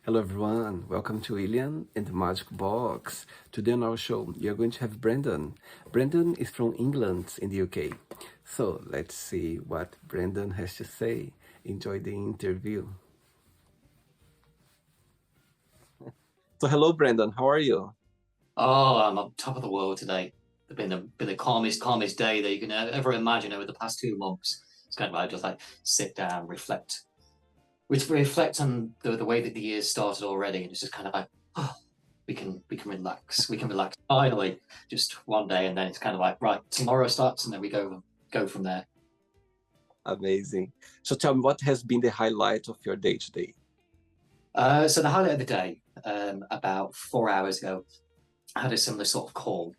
Hello everyone, welcome to William and the Magic Box. Today on our show, you're going to have Brendon. Brendon is from England in the UK. So let's see what Brendon has to say. Enjoy the interview. So hello Brendon, how are you? Oh, I'm on top of the world today. It's been the calmest day that you can ever imagine over the past 2 months. It's kind of like just like sit down, reflect on the way that the year started already, and it's just kind of like, oh, we can relax finally, just one day, and then it's kind of like right, tomorrow starts, and then we go from there. Amazing. So tell me, what has been the highlight of your day today? So the highlight of the day, about 4 hours ago, I had a similar sort of call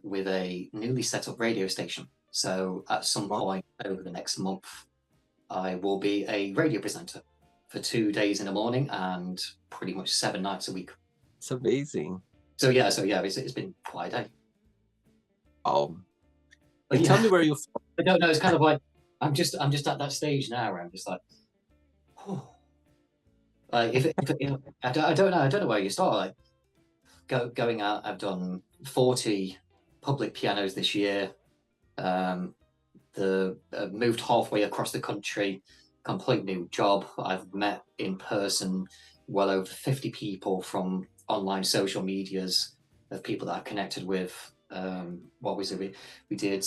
with a newly set up radio station. So at some Wow, point over the next month, I will be a radio presenter for 2 days in the morning and pretty much 7 nights a week. it's amazing. So yeah, it's been quite a day. Um, But and tell yeah, me where you from. I don't know. It's kind of like I'm just at that stage now where I'm just like, oh, like if I don't know where you start. Like going out, I've done 40 public pianos this year. Um, the moved halfway across the country, complete new job. I've met in person well over 50 people from online social medias of people that I've connected with. What was it? We did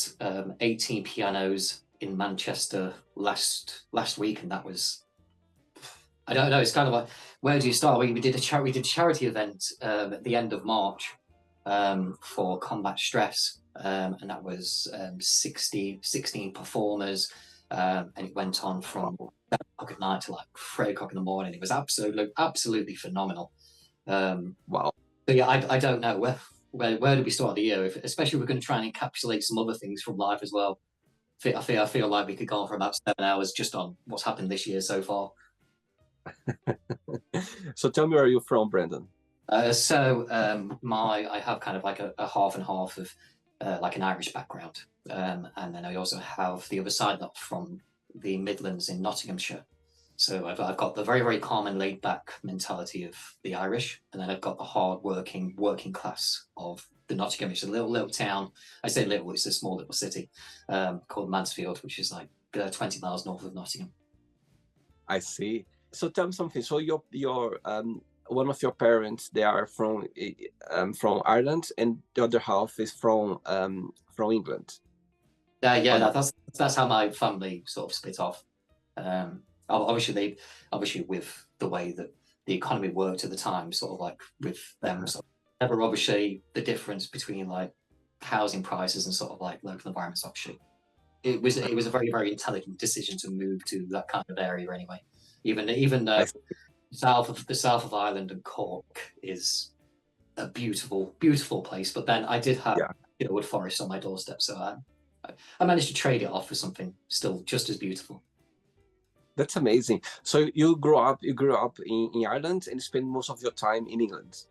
18 pianos in Manchester last week, and that was, I don't know. It's kind of like, where do you start? We did a charity event at the end of March for combat stress, and that was 16 performers, and it went on from 7 o'clock at night to like 3 o'clock in the morning. It was absolutely phenomenal. Um, Wow, but yeah, I don't know where do we start the year, especially if we're going to try and encapsulate some other things from life as well. I feel like we could go on for about 7 hours just on what's happened this year so far. so tell me where you're from, Brandon. I have kind of like a half and half of like an Irish background, and then I also have the other side that from the Midlands in Nottinghamshire. So I've got the very calm and laid back mentality of the Irish, and then I've got the hard working class of the Nottingham. It's a little town. I say little; it's a small little city called Mansfield, which is like 20 miles north of Nottingham. I see. So tell me something. So your one of your parents, they are from Ireland, and the other half is from England, Yeah, or not? that's how my family sort of split off. Obviously, obviously with the way that the economy worked at the time, sort of like with them, sort of never obviously the difference between like housing prices and sort of like local environments. Obviously, it was a very intelligent decision to move to that kind of area anyway. Even I though see. the south of Ireland and Cork is a beautiful place, but then I did have Yeah, wood forest on my doorstep, so I managed to trade it off for something still just as beautiful. that's amazing. So you grew up in Ireland and spend most of your time in England.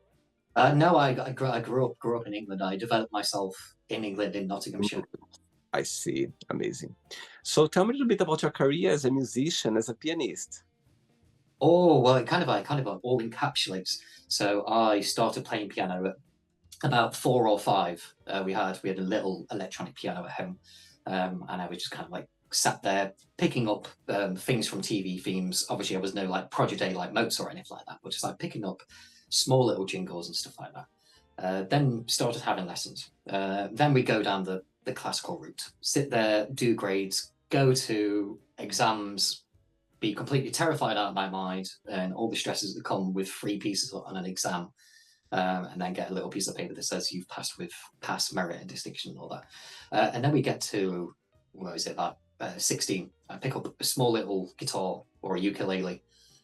No, I grew up in England. I developed myself in England in Nottinghamshire. Mm, I see. Amazing. So tell me a little bit about your career as a musician, as a pianist. Oh well, it kind of all encapsulates. So I started playing piano at about 4 or 5. We had a little electronic piano at home, and I was just kind of like sat there picking up things from TV themes. Obviously, I was no like Project A like Mozart or anything like that, but just like picking up small little jingles and stuff like that. Then started having lessons. Then we go down the classical route, sit there, do grades, go to exams, be completely terrified out of my mind, and all the stresses that come with 3 pieces on an exam, and then get a little piece of paper that says you've passed with pass, merit, and distinction, and all that. And then we get to, what is it, about 16. I pick up a small little guitar or a ukulele,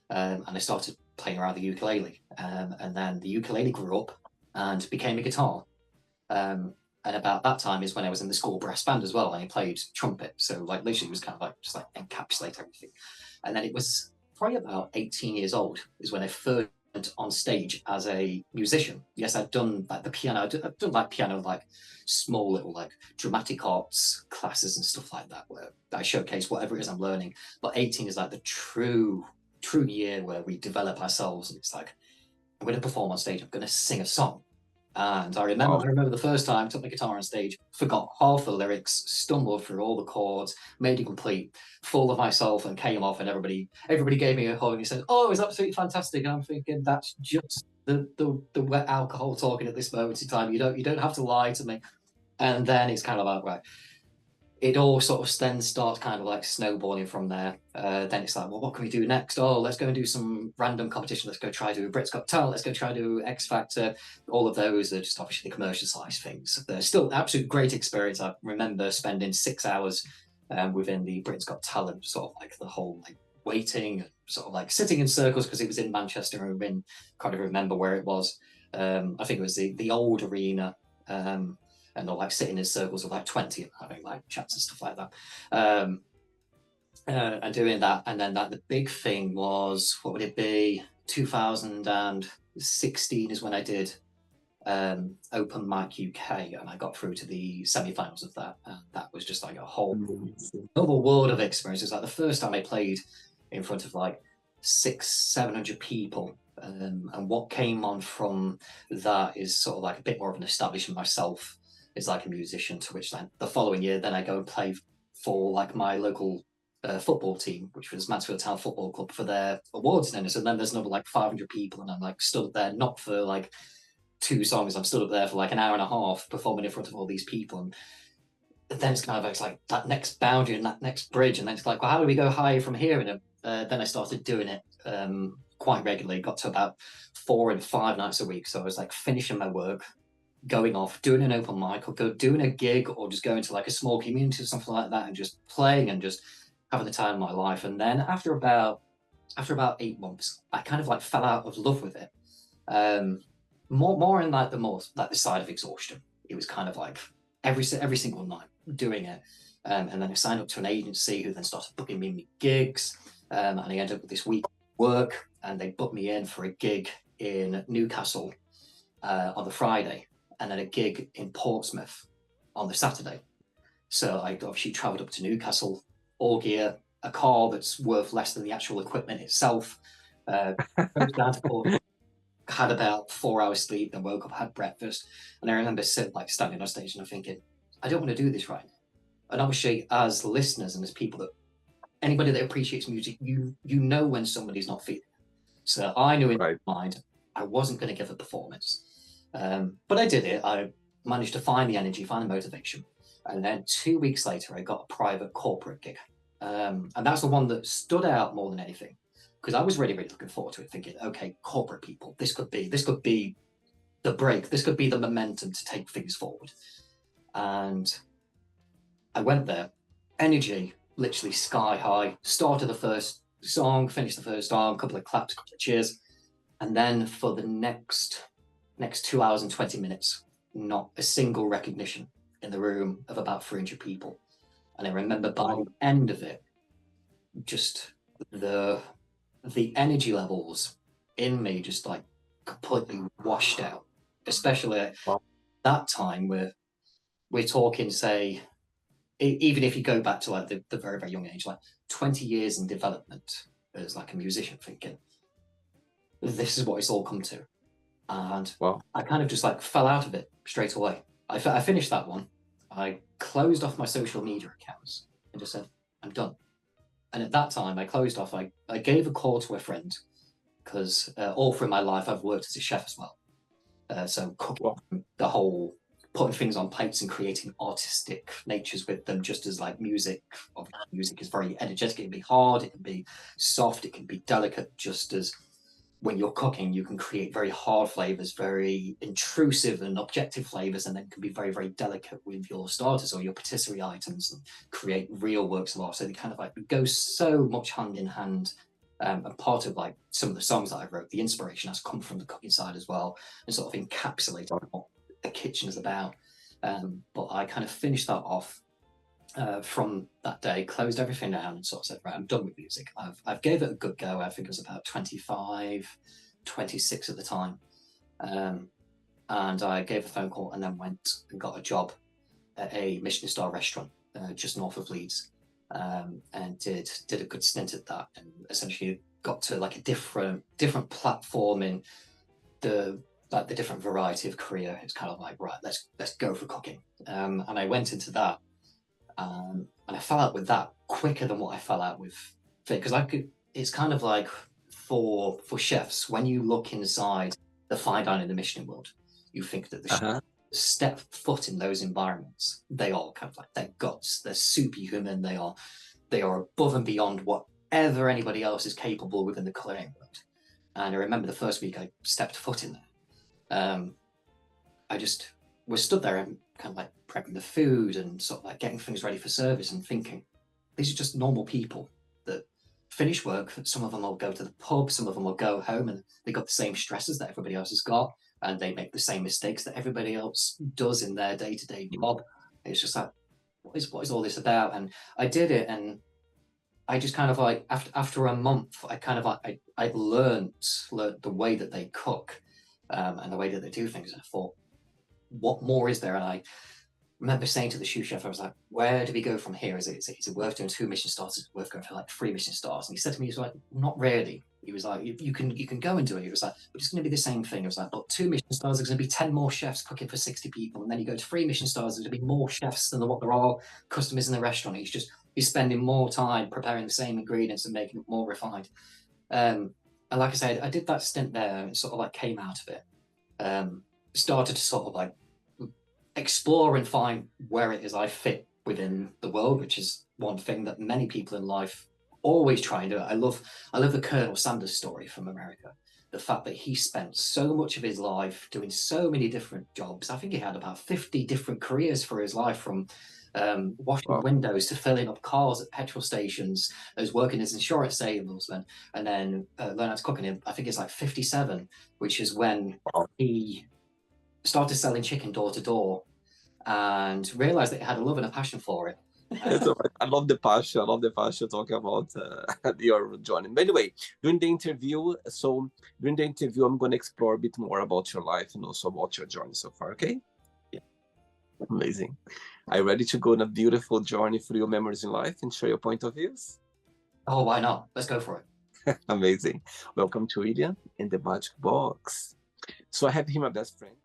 and I started playing around the ukulele. And then the ukulele grew up and became a guitar. And about that time is when I was in the school brass band as well. And I played trumpet. So like literally it was kind of like just like encapsulate everything. And then it was probably about 18 years old is when I first went on stage as a musician. Yes, I've done like the piano. I've done like piano, like small little like dramatic arts classes and stuff like that, where I showcase whatever it is I'm learning. But 18 is like the true true year where we develop ourselves, and it's like, I'm going to perform on stage, I'm going to sing a song. And I remember the first time I took my guitar on stage, forgot half the lyrics, stumbled through all the chords, made it complete, full of myself, and came off, and everybody gave me a hug and he said, "Oh, it was absolutely fantastic." And I'm thinking, that's just the wet alcohol talking at this moment in time. You don't have to lie to me. And then it's kind of like, right, it all sort of then starts kind of like snowballing from there. Then it's like, well, what can we do next? Oh, let's go and do some random competition. Let's go try do Britain's Got Talent. Let's go try do X Factor. All of those are just obviously the commercialised things. They're still an absolute great experience. I remember spending 6 hours within the Britain's Got Talent, sort of like the whole like waiting, sort of like sitting in circles because it was in Manchester and can't even remember where it was. I think it was the old arena. And they're like sitting in circles of like 20 and having like chats and stuff like that. And doing that. And then the big thing was, what would it be? 2016 is when I did Open Mic UK, and I got through to the semi-finals of that. And that was just like a whole other world of experience. It's like the first time I played in front of like 600-700 people. And what came on from that is sort of like a bit more of an establishment myself as like a musician, to which then the following year, then I go and play for like my local football team, which was Mansfield Town Football Club, for their awards dinners. And then there's another like 500 people, and I'm like stood up there, not for like 2 songs, I'm stood up there for like an hour and a half performing in front of all these people. And then it's kind of it's like that next boundary and that next bridge, and then it's like, well, how do we go higher from here? And then I started doing it quite regularly, got to about 4 and 5 nights a week. So I was like finishing my work, going off, doing an open mic, or doing a gig, or just going to like a small community or something like that, and just playing and just having the time of my life. And then after about 8 months, I kind of like fell out of love with it. More in like the side of exhaustion. It was kind of like every single night doing it. And then I signed up to an agency who then started booking me gigs. And I ended up with this week work, and they booked me in for a gig in Newcastle on the Friday, and then a gig in Portsmouth on the Saturday. So I obviously travelled up to Newcastle, all gear, a car that's worth less than the actual equipment itself. Down to Portsmouth, had about 4 hours sleep, then woke up, had breakfast, and I remember standing on stage and I'm thinking, I don't want to do this right now. And obviously, as listeners and as people that anybody that appreciates music, you know when somebody's not feeling it. So I knew in my mind I wasn't going to give a performance. But I did it. I managed to find the energy, find the motivation. And then 2 weeks later, I got a private corporate gig. And that's the one that stood out more than anything, because I was really, really looking forward to it, thinking, okay, corporate people, this could be the break. This could be the momentum to take things forward. And I went there, energy literally sky high, started the first song, finished the first song, a couple of claps, a couple of cheers. And then for the next 2 hours and 20 minutes, not a single recognition in the room of about 300 people. And I remember by the end of it, just the energy levels in me just like completely washed out. Especially at that time where we're talking, say, even if you go back to like the very, very young age, like 20 years in development as like a musician, thinking, this is what it's all come to. And I kind of just like fell out of it straight away. I finished that one. I closed off my social media accounts and just said, I'm done. And at that time, I closed off. I gave a call to a friend, because all through my life, I've worked as a chef as well. So cooking, the whole putting things on plates and creating artistic natures with them, just as like music. Obviously, music is very energetic. It can be hard, it can be soft, it can be delicate, just as when you're cooking, you can create very hard flavors, very intrusive and objective flavors, and then can be very, very delicate with your starters or your patisserie items and create real works of art. So they kind of like go so much hand in hand. And part of like some of the songs that I wrote, the inspiration has come from the cooking side as well, and sort of encapsulate what the kitchen is about. But I kind of finished that off from that day, closed everything down, and sort of said, right, I'm done with music. I've gave it a good go. I think it was about 25, 26 at the time. And I gave a phone call and then went and got a job at a Michelin star restaurant just north of Leeds. And did a good stint at that. And essentially got to like a different platform in the different variety of career. It's kind of like, right, let's go for cooking. And I went into that, and I fell out with that quicker than what I fell out with fit, because I could. It's kind of like for chefs, when you look inside the fine dining, the Michelin world, you think that the Uh-huh. step foot in those environments, they are kind of like their guts. They're superhuman. They are above and beyond whatever anybody else is capable within the culinary world. And I remember the first week I stepped foot in there. I just was stood there and kind of like prepping the food and sort of like getting things ready for service and thinking, these are just normal people that finish work. Some of them will go to the pub, some of them will go home, and they got the same stresses that everybody else has got, and they make the same mistakes that everybody else does in their day-to-day job. It's just like, what is all this about? And I did it, and I just kind of like after a month, I kind of like I learned the way that they cook, and the way that they do things. And I thought, what more is there? And I remember saying to the sous chef, I was like, where do we go from here? Is it worth doing 2 Michelin stars? Is it worth going for like 3 Michelin stars? And he said to me, he was like, not really. He was like, you can go and do it. He was like, but it's going to be the same thing. It was like, but 2 Michelin stars, there's going to be 10 more chefs cooking for 60 people. And then you go to 3 Michelin stars, there's going to be more chefs than what there are customers in the restaurant. He's spending more time preparing the same ingredients and making it more refined. And like I said, I did that stint there and sort of like came out of it. Started to sort of like explore and find where it is I fit within the world, which is one thing that many people in life always try and do. I love the Colonel Sanders story from America. The fact that he spent so much of his life doing so many different jobs. I think he had about 50 different careers for his life, from washing Wow. windows to filling up cars at petrol stations, as working as insurance salesman, and then learn how to cook. And I think it's like 57, which is when Wow. he started selling chicken door to door and realized that he had a love and a passion for it. So I love the passion. I love the passion talking about your journey. By the way, during the interview, I'm going to explore a bit more about your life and also about your journey so far. Okay? Yeah. Amazing. Are you ready to go on a beautiful journey through your memories in life and share your point of views? Oh, why not? Let's go for it. Amazing. Welcome to William in the Magic Box. So I have here my best friend.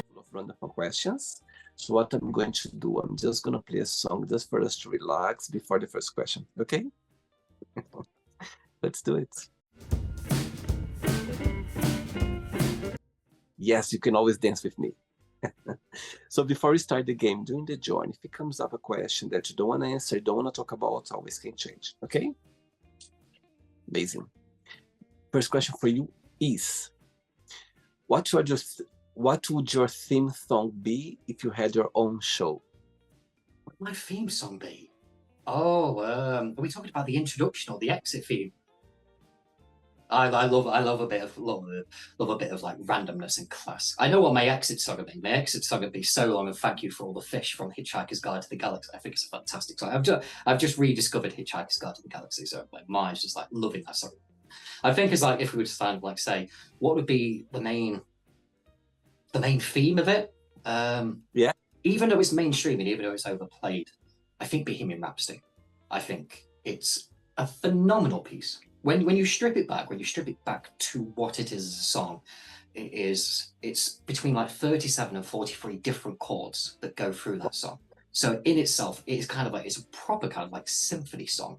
Full of wonderful questions. So what I'm going to do, I'm just going to play a song just for us to relax before the first question. Okay? Let's do it. Yes, you can always dance with me. So before we start the game, during the journey, if it comes up a question that you don't want to answer, you don't want to talk about, always can change. Okay? Amazing. First question for you is, what would your theme song be if you had your own show? What would my theme song be? Oh, are we talking about the introduction or the exit theme? I love a bit of like randomness and class. I know what my exit song would be. My exit song would be "So Long and Thank You for All the Fish" from Hitchhiker's Guide to the Galaxy. I think it's a fantastic song. I've just rediscovered Hitchhiker's Guide to the Galaxy, so like mine's just like loving that song. I think it's like, if we were to kind of like say what would be the main theme of it. Yeah. Even though it's mainstream and even though it's overplayed, I think Bohemian Rhapsody. I think it's a phenomenal piece. When you strip it back to what it is as a song, it's between like 37 and 43 different chords that go through that song. So in itself, it's kind of like, it's a proper kind of like symphony song,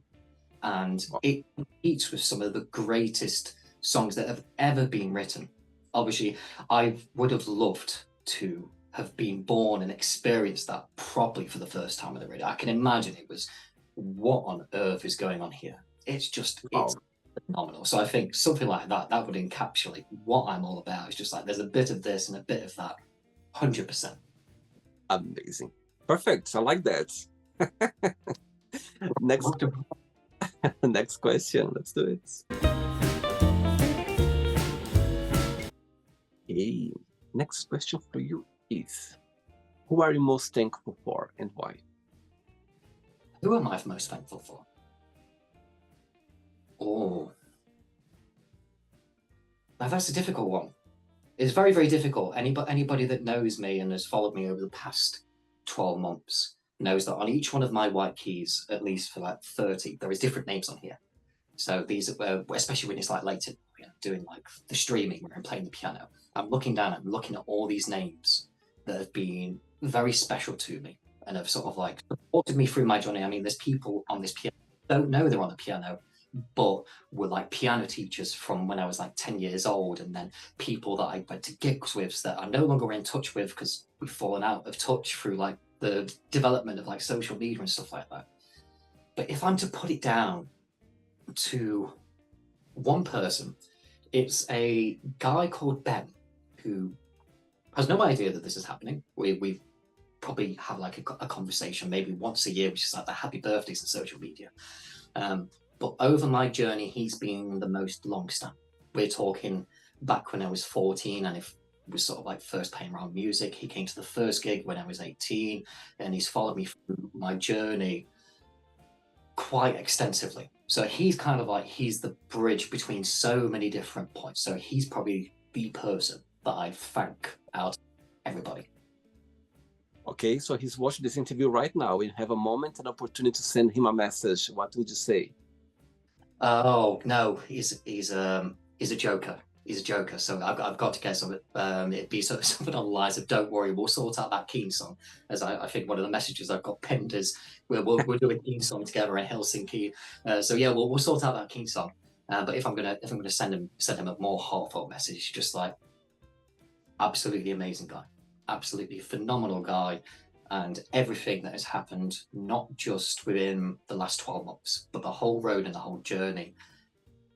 and it competes with some of the greatest songs that have ever been written. Obviously, I would have loved to have been born and experienced that properly for the first time on the radio. I can imagine it was, what on earth is going on here? It's phenomenal. So I think something like that would encapsulate what I'm all about. It's just like, there's a bit of this and a bit of that. 100%. Amazing. Perfect. I like that. Next question. Let's do it. Okay. Next question for you is, who are you most thankful for and why? Who am I most thankful for? Oh, now that's a difficult one. It's very, very difficult. Anybody that knows me and has followed me over the past 12 months knows that on each one of my white keys, at least for like 30, there is different names on here. So these, especially when it's like later, doing like the streaming where I'm playing the piano, I'm looking down, I'm looking at all these names that have been very special to me and have sort of like supported me through my journey. I mean, there's people on this piano don't know they're on the piano, but were like piano teachers from when I was like 10 years old, and then people that I went to gigs with that I'm no longer in touch with because we've fallen out of touch through like the development of like social media and stuff like that. But if I'm to put it down to one person, it's a guy called Ben who has no idea that this is happening. We probably have like a conversation maybe once a year, which is like the happy birthdays on social media. But over my journey, he's been the most long-standing. We're talking back when I was 14, and if it was sort of like first playing around music, he came to the first gig when I was 18, and he's followed me through my journey quite extensively. So he's kind of like, he's the bridge between so many different points. So he's probably the person that I thank out of everybody. Okay, so he's watching this interview right now. You have a moment, an opportunity to send him a message. What would you say? Oh no, he's a joker. He's a joker. So I've got to get something. It'd be something on the lines of "Don't worry, we'll sort out that Keen song." As I think one of the messages I've got pinned is we'll do a Keen song together in Helsinki. So yeah, we'll sort out that Keen song. But if I'm gonna send him a more heartfelt message, just like absolutely amazing guy, absolutely phenomenal guy, and everything that has happened, not just within the last 12 months, but the whole road and the whole journey.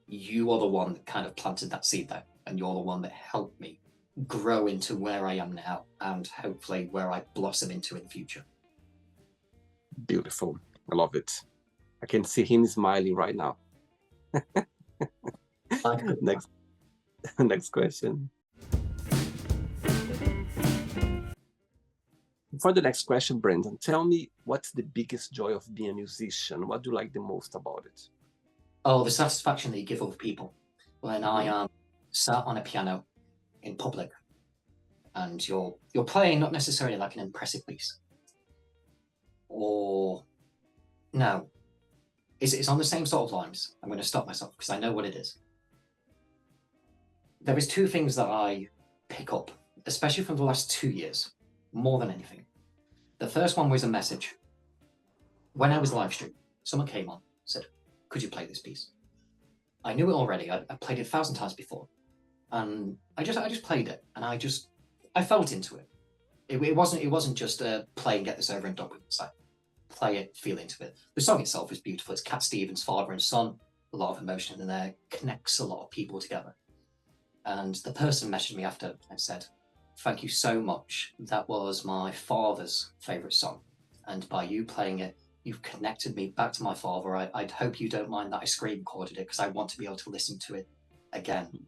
You are the one that kind of planted that seed there, and you're the one that helped me grow into where I am now, and hopefully where I blossom into in the future. Beautiful. I love it. I can see him smiling right now. Next, next question. For the next question, Brendon, tell me what's the biggest joy of being a musician? What do you like the most about it? Oh, the satisfaction that you give other people when I am sat on a piano in public and you're playing not necessarily like an impressive piece, or no, it's on the same sort of lines. I'm going to stop myself because I know what it is. There is two things that I pick up, especially from the last 2 years, more than anything. The first one was a message. When I was live streaming, someone came on, said, "Could you play this piece?" I knew it already. I played it 1,000 times before, and I just played it, and I felt into it. It wasn't just play and get this over and done with. It's like play it, feel into it. The song itself is beautiful. It's Cat Stevens' father and son. A lot of emotion in there, connects a lot of people together. And the person messaged me after and said, "Thank you so much. That was my father's favorite song, and by you playing it, you've connected me back to my father. I'd hope you don't mind that I screen recorded it because I want to be able to listen to it again."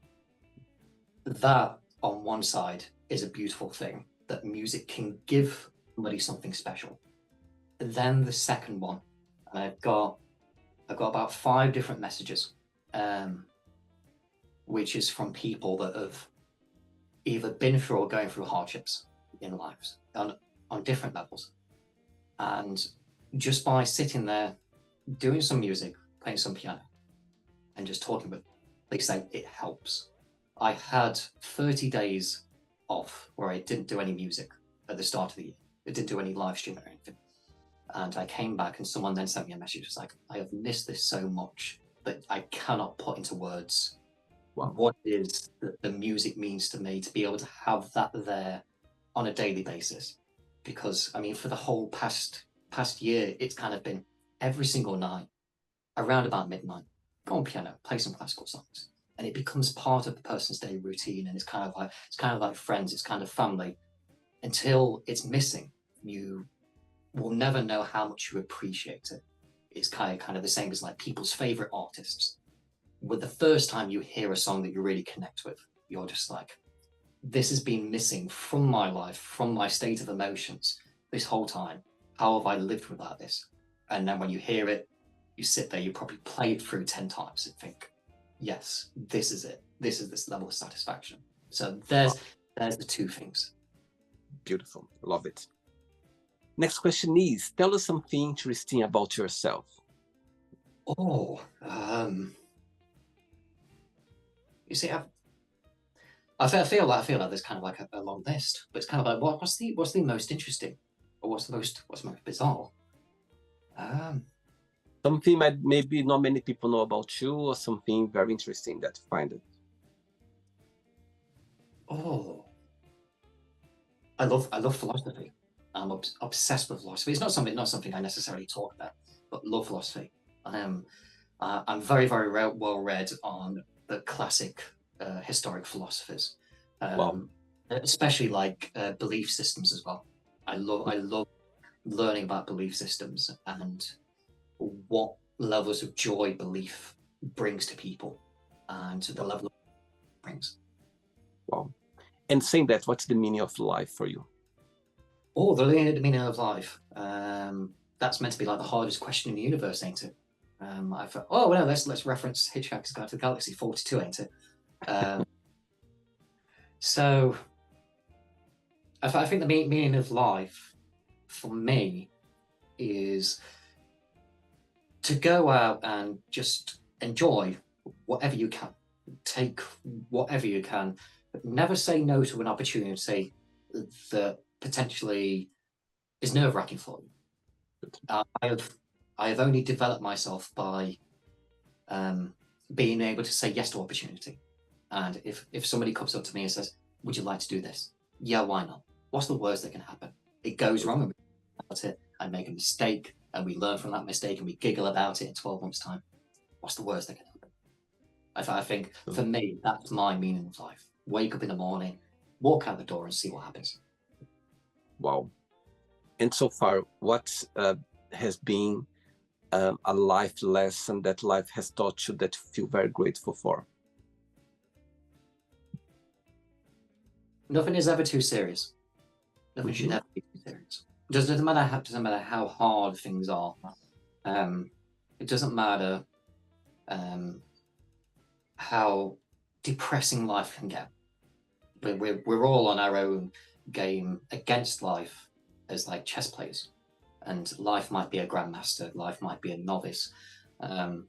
That, on one side, is a beautiful thing, that music can give somebody something special. Then the second one, and I've got about 5 different messages, which is from people that have either been through or going through hardships in lives on different levels. And just by sitting there, doing some music, playing some piano, and just talking with them, they say it helps. I had 30 days off where I didn't do any music at the start of the year. I didn't do any live streaming or anything. And I came back and someone then sent me a message. It was like, "I have missed this so much that I cannot put into words what it is that the music means to me, to be able to have that there on a daily basis." Because I mean, for the whole past year, it's kind of been every single night around about midnight, go on piano, play some classical songs, and it becomes part of the person's daily routine. And it's kind of like friends, it's kind of family. Until it's missing, you will never know how much you appreciate it. It's kind of the same as like people's favorite artists. With the first time you hear a song that you really connect with, you're just like, this has been missing from my life, from my state of emotions this whole time. How have I lived without this? And then when you hear it, you sit there, you probably play it through 10 times and think, yes, this is it. This is this level of satisfaction. So there's the two things. Beautiful. Love it. Next question is, tell us something interesting about yourself. Oh, you see, I feel like there's kind of like a long list, but it's kind of like what's the most interesting, or what's the most bizarre? Something maybe not many people know about you, or something very interesting that you find it. Oh, I love philosophy. I'm obsessed with philosophy. It's not something I necessarily talk about, but love philosophy. I'm very well read on the classic historic philosophers, Wow. especially like belief systems as well. I love learning about belief systems and what levels of joy belief brings to people, and the level of brings. Wow. And saying that, what's the meaning of life for you? Oh, the meaning of life. That's meant to be like the hardest question in the universe, ain't it? I thought, oh well, let's reference Hitchcock's Guide to the Galaxy 42, ain't it? So I think the meaning of life for me is to go out and just enjoy whatever you can, take whatever you can, but never say no to an opportunity that potentially is nerve-wracking for you. I have only developed myself by being able to say yes to opportunity. And if somebody comes up to me and says, "Would you like to do this?" Yeah, why not? What's the worst that can happen? It goes wrong, and that's it. I make a mistake, and we learn from that mistake, and we giggle about it in 12 months' time. What's the worst that can happen? I think for me, that's my meaning of life. Wake up in the morning, walk out the door, and see what happens. Wow. And so far, what has been a life lesson that life has taught you that you feel very grateful for? Nothing is ever too serious. Nothing should ever be too serious. Doesn't matter how hard things are. It doesn't matter how depressing life can get. We're all on our own game against life as like chess players, and life might be a grandmaster, life might be a novice, and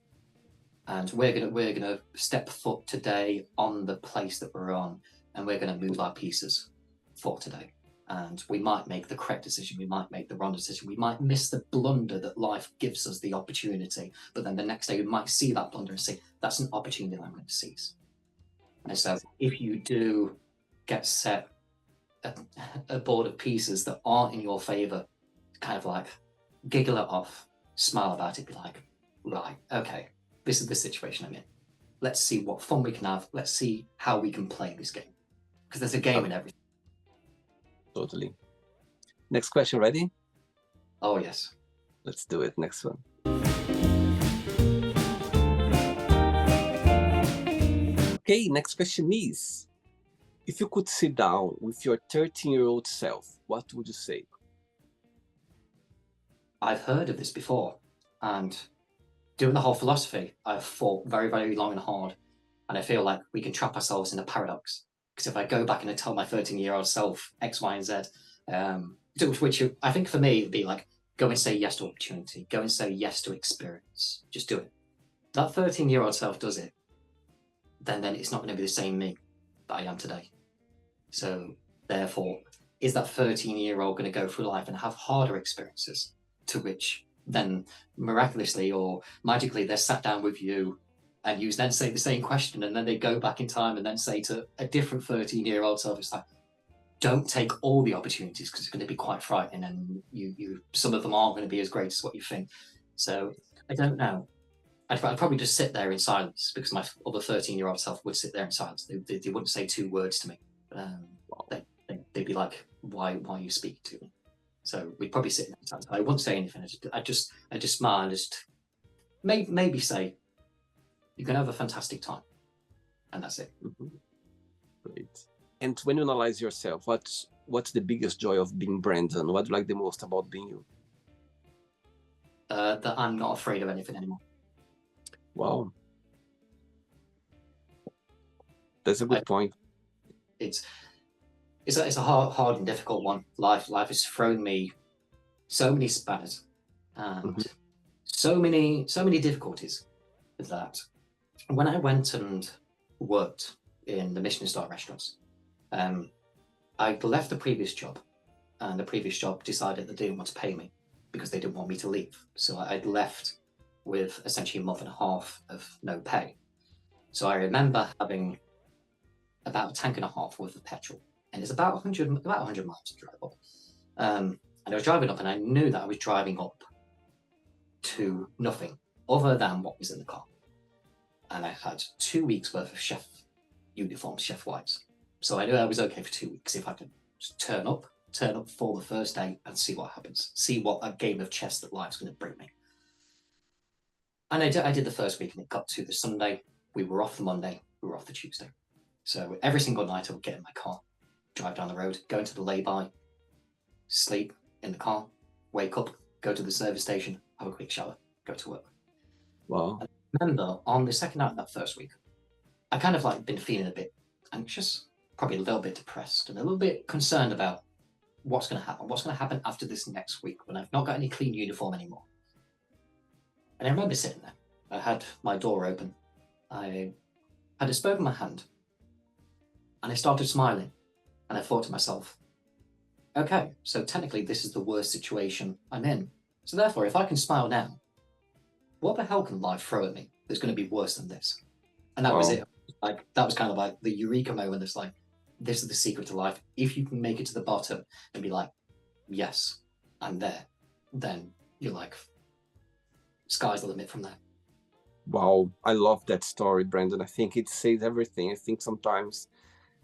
we're gonna step foot today on the place that we're on, and we're gonna move our pieces for today. And we might make the correct decision, we might make the wrong decision, we might miss the blunder that life gives us the opportunity, but then the next day we might see that blunder and say, that's an opportunity that I'm going to seize. And so if you do get set a board of pieces that aren't in your favor, kind of like giggle it off, smile about it, be like, right, okay, this is the situation I'm in. Let's see what fun we can have. Let's see how we can play this game. Because there's a game in everything. Totally. Next question, ready? Oh, yes. Let's do it. Next one. Okay, next question is, if you could sit down with your 13-year-old self, what would you say? I've heard of this before, and doing the whole philosophy, I've thought very long and hard, and I feel like we can trap ourselves in a paradox. Because if I go back and I tell my 13-year-old self X, Y, and Z, which I think for me would be like, go and say yes to opportunity, go and say yes to experience, just do it. That 13-year-old self does it, then it's not going to be the same me that I am today. So therefore, is that 13-year-old going to go through life and have harder experiences, to which then miraculously or magically they're sat down with you and you then say the same question, and then they go back in time and then say to a different 13-year-old self, it's like, don't take all the opportunities because it's going to be quite frightening, and you some of them aren't going to be as great as what you think. So I don't know. I'd probably just sit there in silence, because my other 13-year-old self would sit there in silence. They wouldn't say two words to me. They'd be like, why are you speaking to me? So we'd probably sit in silence. I wouldn't say anything. I just smile and just maybe say, you can have a fantastic time. And that's it. Great. And when you analyze yourself, what's the biggest joy of being Brendon? What do you like the most about being you? That I'm not afraid of anything anymore. Wow. That's a good point. It's a hard and difficult one. Life has thrown me so many spanners and Mhm. so many difficulties with that. When I went and worked in the Michelin star restaurants, I left the previous job, and the previous job decided they didn't want to pay me because they didn't want me to leave. So I'd left with essentially a month and a half of no pay. So I remember having about a tank and a half worth of petrol, and it's about 100 miles to drive up. And I was driving up, and I knew that I was driving up to nothing other than what was in the car. And I had 2 weeks worth of chef uniforms, chef whites. So I knew I was okay for 2 weeks if I could just turn up for the first day and see what happens, see what a game of chess that life's going to bring me. And I did the first week, and it got to the Sunday. We were off the Monday, we were off the Tuesday. So every single night I would get in my car, drive down the road, go into the lay-by, sleep in the car, wake up, go to the service station, have a quick shower, go to work. Wow. I remember on the second night of that first week, I kind of like been feeling a bit anxious, probably a little bit depressed, and a little bit concerned about what's going to happen. What's going to happen after this next week when I've not got any clean uniform anymore? And I remember sitting there. I had my door open. I had a spoon in my hand, and I started smiling. And I thought to myself, okay, so technically this is the worst situation I'm in. So therefore, if I can smile now, what the hell can life throw at me that's going to be worse than this? And that was Wow. it. Like, that was kind of like the eureka moment. It's like, this is the secret to life. If you can make it to the bottom and be like, yes, I'm there, then you're like, sky's the limit from there. Wow. I love that story, Brandon. I think it says everything. I think sometimes,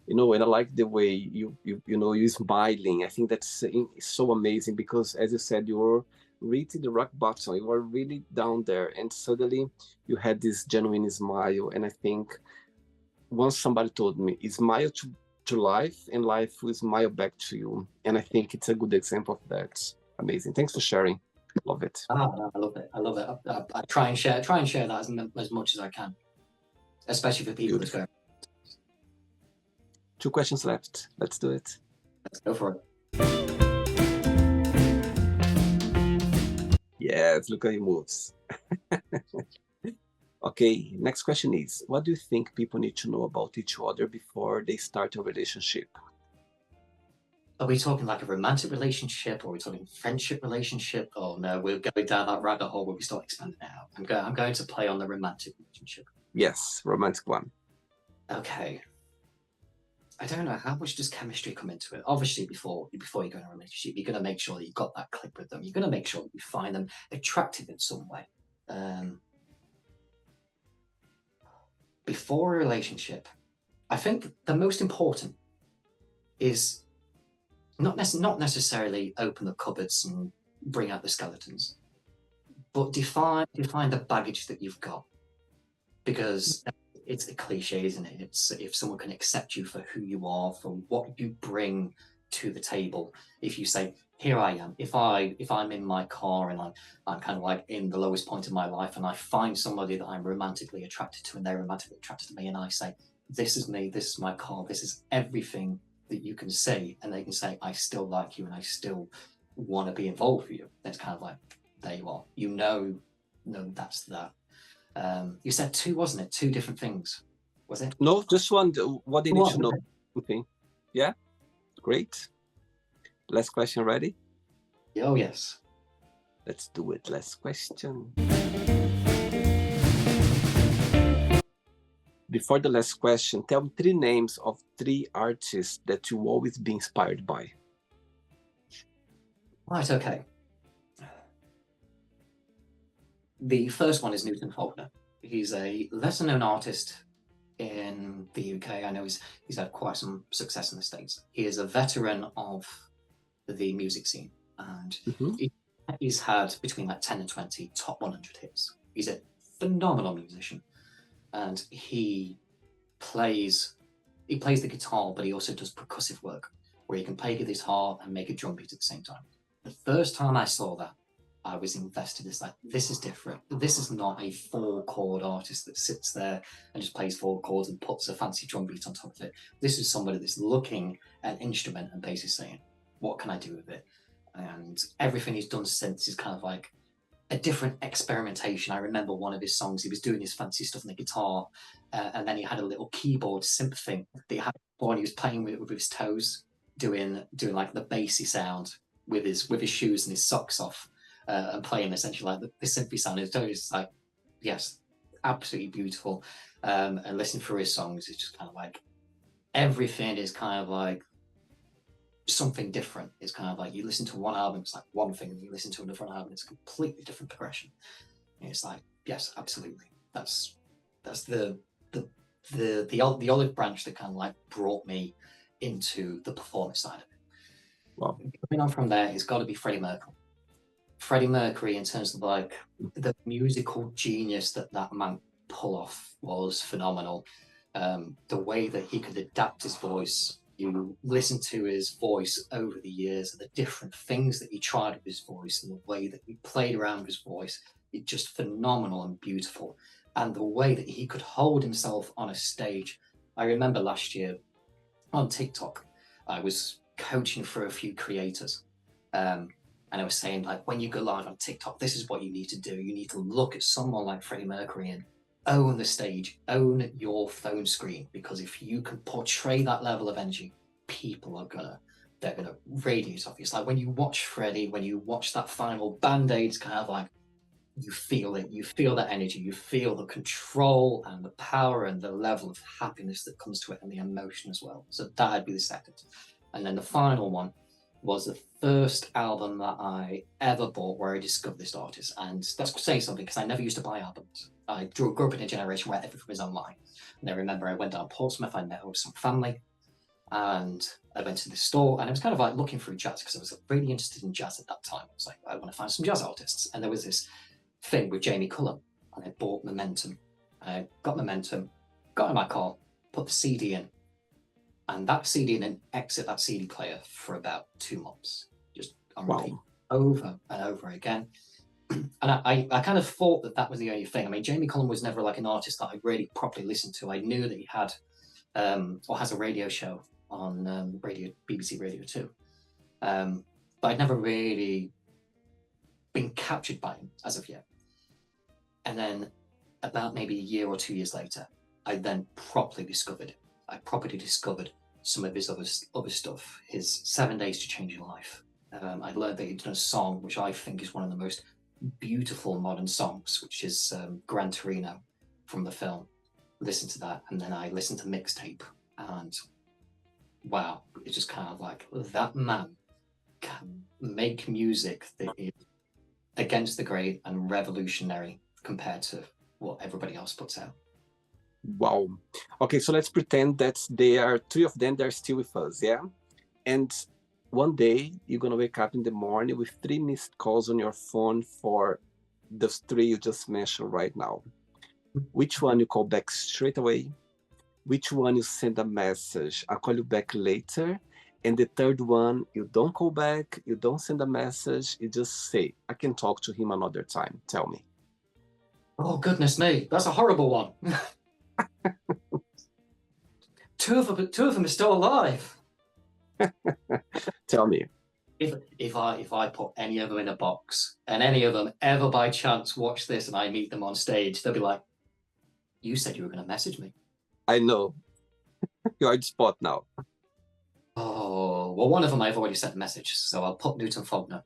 and I like the way you're smiling. I think that's so amazing because, as you said, you were reaching the rock bottom. You were really down there, and suddenly you had this genuine smile. And I think once somebody told me, smile to life, and life will smile back to you. And I think it's a good example of that. Amazing. Thanks for sharing. Love it. I love it. I love it. I try and share that as much as I can, especially for people that's Beautiful. going. 2 questions left. Let's do it. Let's go for it. Yes, look how he moves. Okay, next question is, what do you think people need to know about each other before they start a relationship? Are we talking like a romantic relationship, or are we talking friendship relationship? Oh no, we're going down that rabbit hole where we start expanding it out. I'm going to play on the romantic relationship. Yes, romantic one. Okay. I don't know, how much does chemistry come into it? Obviously, before you go in a relationship, you're going to make sure that you've got that click with them. You're going to make sure that you find them attractive in some way. Before a relationship, I think the most important is not necessarily open the cupboards and bring out the skeletons, but define the baggage that you've got, because it's a cliche, isn't it? It's if someone can accept you for who you are, for what you bring to the table. If you say, here I am, if I'm in my car and I'm kind of like in the lowest point of my life, and I find somebody that I'm romantically attracted to and they're romantically attracted to me, and I say, this is me, this is my car, this is everything that you can say, and they can say, I still like you and I still want to be involved with you. That's kind of like, there you are. No, that's that. You said two, wasn't it? Two different things, was it? No, just one. What they need to One. know. Okay. Yeah, great. Last question, ready? Oh yes. Let's do it. Last question. Before the last question, tell me 3 names of 3 artists that you always be inspired by. Right. Okay. The first one is Newton Faulkner. He's a lesser known artist in the UK. I know he's had quite some success in the States. He is a veteran of the music scene, and Mhm. he's had between like 10 and 20 top 100 hits. He's a phenomenal musician, and he plays the guitar, but he also does percussive work where he can play the guitar and make a drum beat at the same time. The first time I saw that, I was invested. It's like, this is different. This is not a 4-chord artist that sits there and just plays 4 chords and puts a fancy drum beat on top of it. This is somebody that's looking at an instrument and basically saying, what can I do with it? And everything he's done since is kind of like a different experimentation. I remember one of his songs, he was doing his fancy stuff on the guitar, and then he had a little keyboard synth thing that he had when he was playing with his toes, doing like the bassy sound with his shoes and his socks off, and playing essentially like the synthy sound. It's just like, yes, absolutely beautiful. And listening through his songs is just kind of like, everything is kind of like something different. It's kind of like, you listen to one album, it's like one thing, and you listen to another album, it's a completely different progression. And it's like, yes, absolutely. That's the olive branch that kind of like brought me into the performance side of it. Wow. Coming on from there, it's got to be Freddie Mercury. Freddie Mercury, in terms of like the musical genius that man pull off, was phenomenal. The way that he could adapt his voice, you listen to his voice over the years and the different things that he tried with his voice and the way that he played around with his voice, it's just phenomenal and beautiful. And the way that he could hold himself on a stage. I remember last year on TikTok, I was coaching for a few creators. And I was saying, like, when you go live on TikTok, this is what you need to do. You need to look at someone like Freddie Mercury and own the stage, own your phone screen, because if you can portray that level of energy, people they're gonna radiate off you. It's like when you watch Freddie, when you watch that final Band-Aid, it's kind of like, you feel it, you feel that energy, you feel the control and the power and the level of happiness that comes to it, and the emotion as well. So that'd be the second. And then the final one was the first album that I ever bought where I discovered this artist. And that's saying something, because I never used to buy albums. I grew up in a generation where everything was online. And I remember I went down Portsmouth, I met up with some family, and I went to the store, and I was kind of like looking through jazz, because I was really interested in jazz at that time. I was like, I want to find some jazz artists. And there was this thing with Jamie Cullum, and I bought Momentum. I got Momentum, got in my car, put the CD in, and that CD didn't exit that CD player for about 2 months, just on repeat, over and over again. And I kind of thought that was the only thing. I mean, Jamie Cullum was never like an artist that I really properly listened to. I knew that he had, or has a radio show on BBC Radio 2. But I'd never really been captured by him as of yet. And then about maybe a year or 2 years later, I then properly discovered some of his other stuff. His 7 Days to Change Your Life. I learned that he'd done a song which I think is one of the most beautiful modern songs, which is Gran Torino from the film. Listen to that, and then I listened to Mixtape, and wow, it's just kind of like, that man can make music that is against the grain and revolutionary compared to what everybody else puts out. Wow. Okay, so let's pretend that there are 3 of them that are still with us, yeah? And one day you're gonna wake up in the morning with 3 missed calls on your phone for those 3 you just mentioned right now. Which one you call back straight away? Which one you send a message, I'll call you back later? And the third one, you don't call back, you don't send a message, you just say, I can talk to him another time. Tell me. Oh, goodness me, that's a horrible one. Two of them are still alive. Tell me. If I put any of them in a box, and any of them ever by chance watch this and I meet them on stage, they'll be like, you said you were going to message me. I know. You're on the spot now. Oh, well, one of them I've already sent a message, so I'll put Newton Faulkner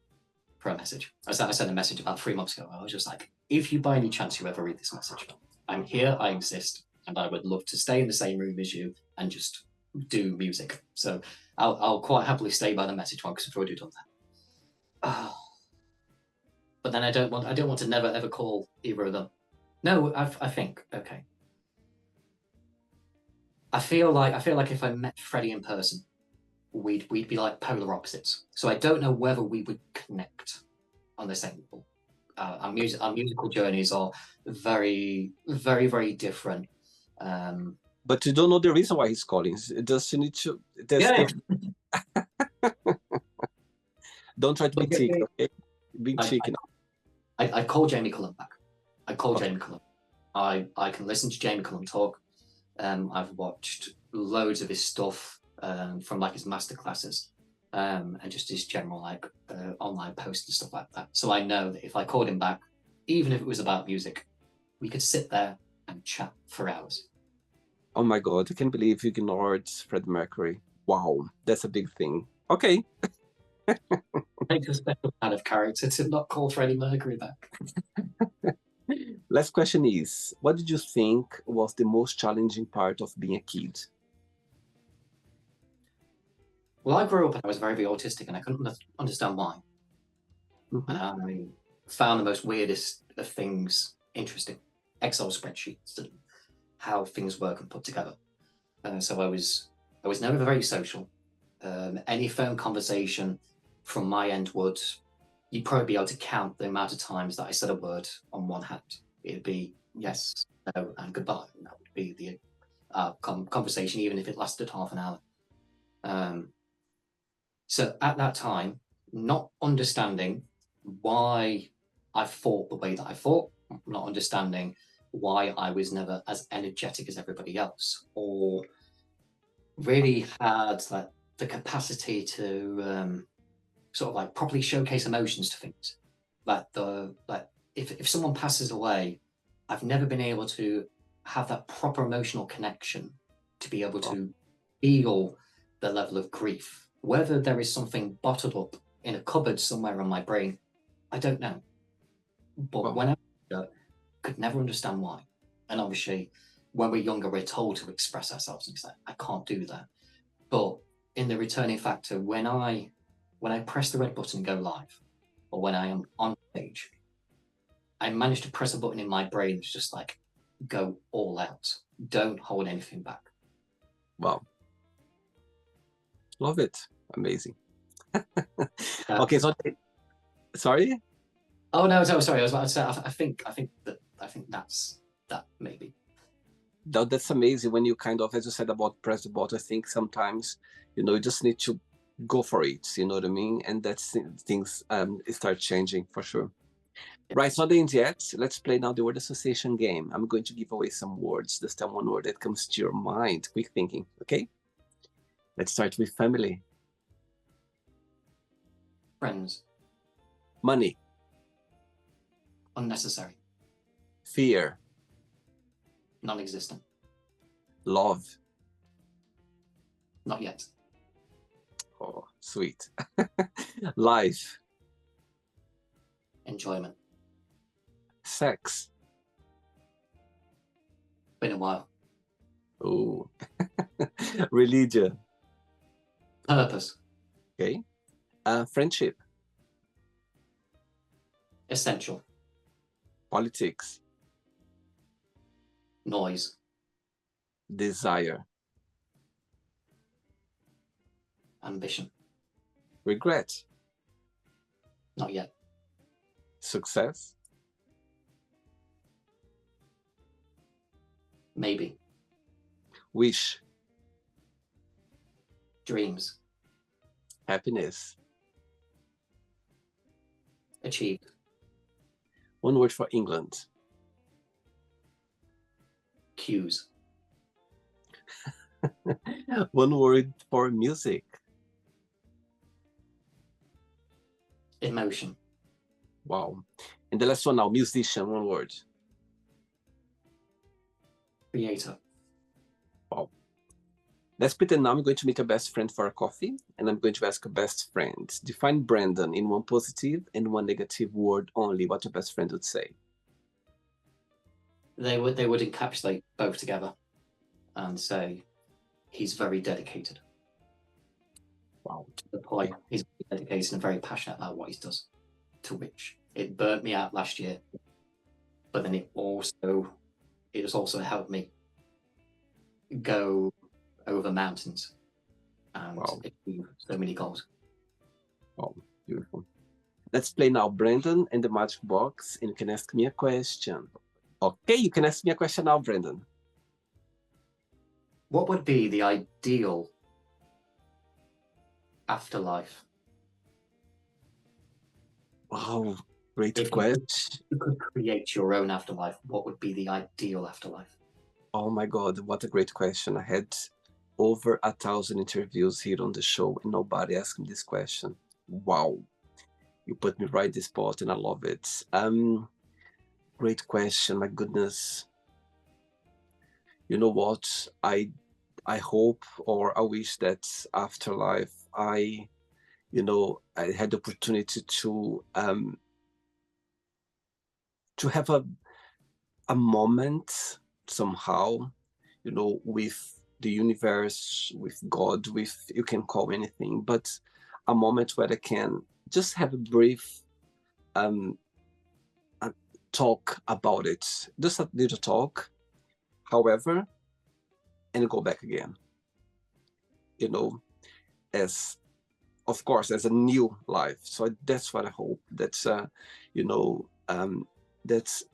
for a message. I sent a message about 3 months ago. I was just like, if you by any chance you ever read this message, I'm here, I exist, and I would love to stay in the same room as you and just do music. So I'll quite happily stay by the message one, because I've already done that. Oh. But then I don't want to never ever call either of them. No, I think, okay. I feel like if I met Freddie in person, we'd be like polar opposites. So I don't know whether we would connect on the same level. Our musical journeys are very, very, very different. But you don't know the reason why he's calling. Just you need to. Yeah. Don't try to be cheeky, okay? Being cheeky now. I call Jamie Cullum back. I call Okay. Jamie Cullum. I can listen to Jamie Cullum talk. I've watched loads of his stuff from like his masterclasses and just his general like online posts and stuff like that. So I know that if I called him back, even if it was about music, we could sit there and chat for hours. Oh my God, I can't believe you ignored Fred Mercury. Wow, that's a big thing. Okay. Takes a special kind of character to not call Freddie Mercury back. Last question is, what did you think was the most challenging part of being a kid? Well, I grew up and I was very, very autistic and I couldn't understand why. Mhm. I found the most weirdest of things interesting. Excel spreadsheets and how things work and put together. So I was never very social. Any phone conversation from my end would, you'd probably be able to count the amount of times that I said a word on one hand. It'd be yes, no, and goodbye. And that would be the conversation, even if it lasted half an hour. So at that time, not understanding why I thought the way that I thought, not understanding why I was never as energetic as everybody else, or really had like the capacity to sort of like properly showcase emotions to things. Like if someone passes away, I've never been able to have that proper emotional connection to be able Wow. to feel the level of grief. Whether there is something bottled up in a cupboard somewhere in my brain, I don't know. But Wow. when I could never understand why. And obviously, when we're younger, we're told to express ourselves and say, I can't do that. But in the returning factor, when I press the red button and go live, or when I am on stage, I managed to press a button in my brain that's just like, go all out. Don't hold anything back. Wow. Love it. Amazing. Uh, Okay, so sorry? oh no, sorry. I was about to say. I think that's that maybe. That's amazing when you kind of, as you said about press the button, I think sometimes, you just need to go for it, you know what I mean? And that's things start changing for sure. Right, it's not the end yet. Let's play now the word association game. I'm going to give away some words. Just tell one word that comes to your mind. Quick thinking, okay? Let's start with family. Friends, Money. unnecessary, Fear. non-existent, Love. not yet, Oh, sweet. Life. enjoyment. Sex. Been a while. Oh. Religion. Purpose, Okay. Friendship. essential, Politics. noise, Desire. ambition, Regret. not yet, Success. maybe, Wish. dreams, Happiness. achieved, One word for England. cues, One word for music. emotion, Wow. And the last one now, musician, one word. creator, Wow. Let's pretend now I'm going to meet your best friend for a coffee, and I'm going to ask your best friend. Define Brendon in one positive and one negative word only, what your best friend would say. they would encapsulate both together and say he's very dedicated. Wow. To the point, he's very dedicated and very passionate about what he does. To which it burnt me out last year, but then it has also helped me go over mountains and Wow. achieve so many goals. Wow. Beautiful. Let's play now Brendon and the magic box, and you can ask me a question. Okay, you can ask me a question now, Brendon. What would be the ideal afterlife? Wow. Great If question. you could create your own afterlife, what would be the ideal afterlife? Oh my God, what a great question. I had over 1,000 interviews here on the show and nobody asked me this question. Wow. You put me right in the spot and I love it. Great question, my goodness. You know what? I hope or I wish that afterlife I had the opportunity to have a moment somehow, with the universe, with God, with, you can call anything, but a moment where I can just have a brief um, talk about it, just a little talk, however, and go back again, you know, as, of course, as a new life. So that's what I hope. You know, that's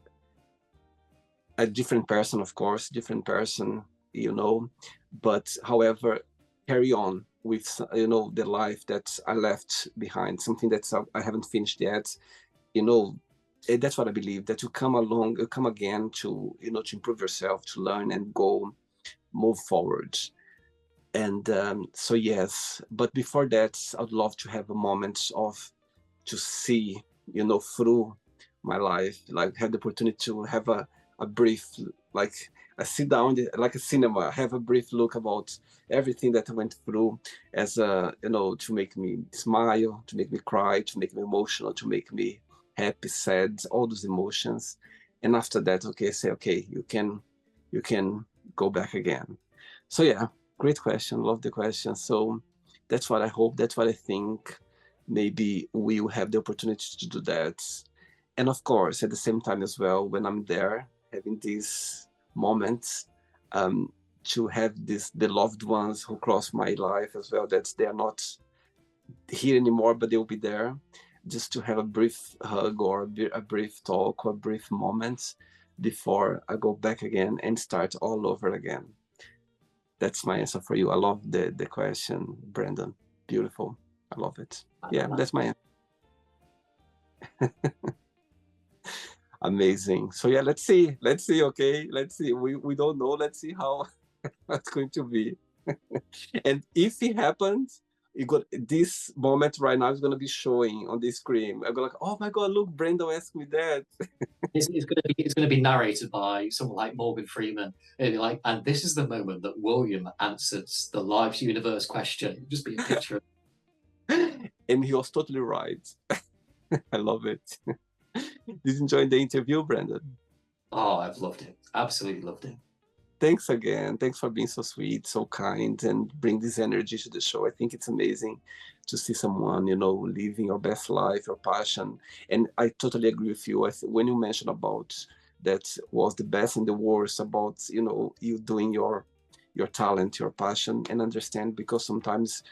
a different person, of course, different person, but however, carry on with, the life that I left behind, something that I haven't finished yet, you know. That's what I believe, that you come along, you come again to, to improve yourself, to learn and go, move forward. And so yes, but before that, I'd love to have a moment of, to see, through my life, like have the opportunity to have a brief, like I sit down like a cinema, have a brief look about everything that I went through, as a, to make me smile, to make me cry, to make me emotional, to make me happy, sad, all those emotions. And after that, okay, say, okay, you can go back again. So yeah, great question, love the question. So that's what I hope, that's what I think. Maybe we will have the opportunity to do that. And of course, at the same time as well, when I'm there, having these moments, to have the loved ones who cross my life as well, that they are not here anymore, but they will be there, just to have a brief hug or a brief talk or brief moments before I go back again and start all over again. That's my answer for you. I love the question, Brendon. Beautiful. I love it. Yeah, that's my answer. Amazing. So yeah, let's see. Okay, let's see. We don't know. Let's see how that's going to be. And if it happens, you got this moment right now is going to be showing on the screen. I'm going like, oh my God, look, Brenda asked me that. It's going to be narrated by someone like Morgan Freeman. It'll be like, and this is the moment that William answers the lives universe question. It'll just be a picture. And he was totally right. I love it. Did you enjoy the interview, Brendon? Oh, I've loved it. Absolutely loved it. Thanks again. Thanks for being so sweet, so kind, and bring this energy to the show. I think it's amazing to see someone, living your best life, your passion. And I totally agree with you. When you mentioned about that was the best and the worst, about, you doing your talent, your passion, and understand, because sometimes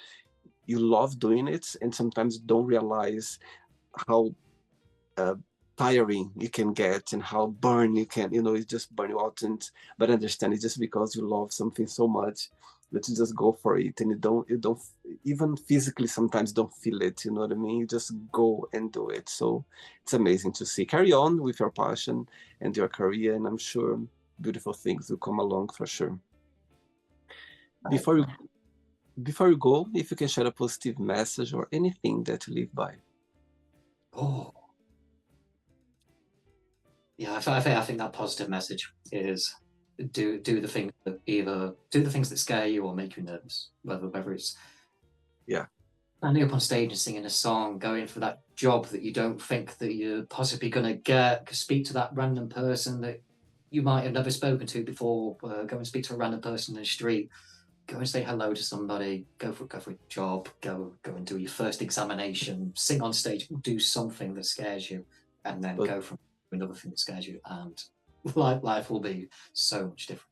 you love doing it and sometimes don't realize how uh, tiring you can get and how burn you can, it just burn you out. But understand, it's just because you love something so much that you just go for it, and you don't even physically sometimes don't feel it, you know what I mean? You just go and do it. So it's amazing to see. Carry on with your passion and your career, and I'm sure beautiful things will come along for sure. Before you go, if you can share a positive message or anything that you live by. Oh, yeah. I think that positive message is do the things that either do the things that scare you or make you nervous. Whether it's Yeah. standing up on stage and singing a song, going for that job that you don't think that you're possibly going to get, speak to that random person that you might have never spoken to before, go and speak to a random person in the street, go and say hello to somebody, go for a job, go and do your first examination, sing on stage, do something that scares you, and then go from another thing that scares you, and life will be so much different.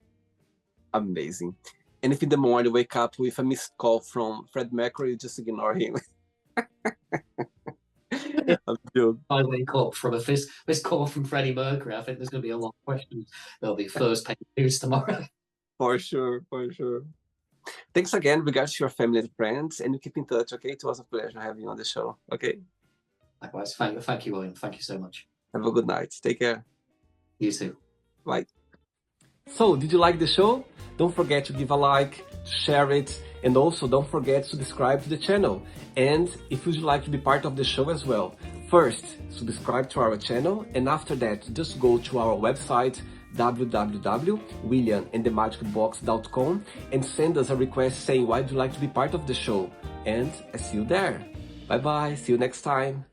Amazing. And if in the morning wake up with a missed call from Fred Mercury, just ignore him. I wake up from this call from Freddie Mercury, I think there's going to be a lot of questions. There'll be first page news tomorrow. For sure, for sure. Thanks again, regards to your family and friends, and you keep in touch, okay? It was a pleasure having you on the show, okay? Likewise. Thank you, William. Thank you so much. Have a good night. Take care. You too. Bye. So, did you like the show? Don't forget to give a like, to share it, and also don't forget to subscribe to the channel. And if you'd like to be part of the show as well, first, subscribe to our channel, and after that, just go to our website, www.williamandthemagicbox.com, and send us a request saying why you'd like to be part of the show. And I see you there. Bye bye, see you next time.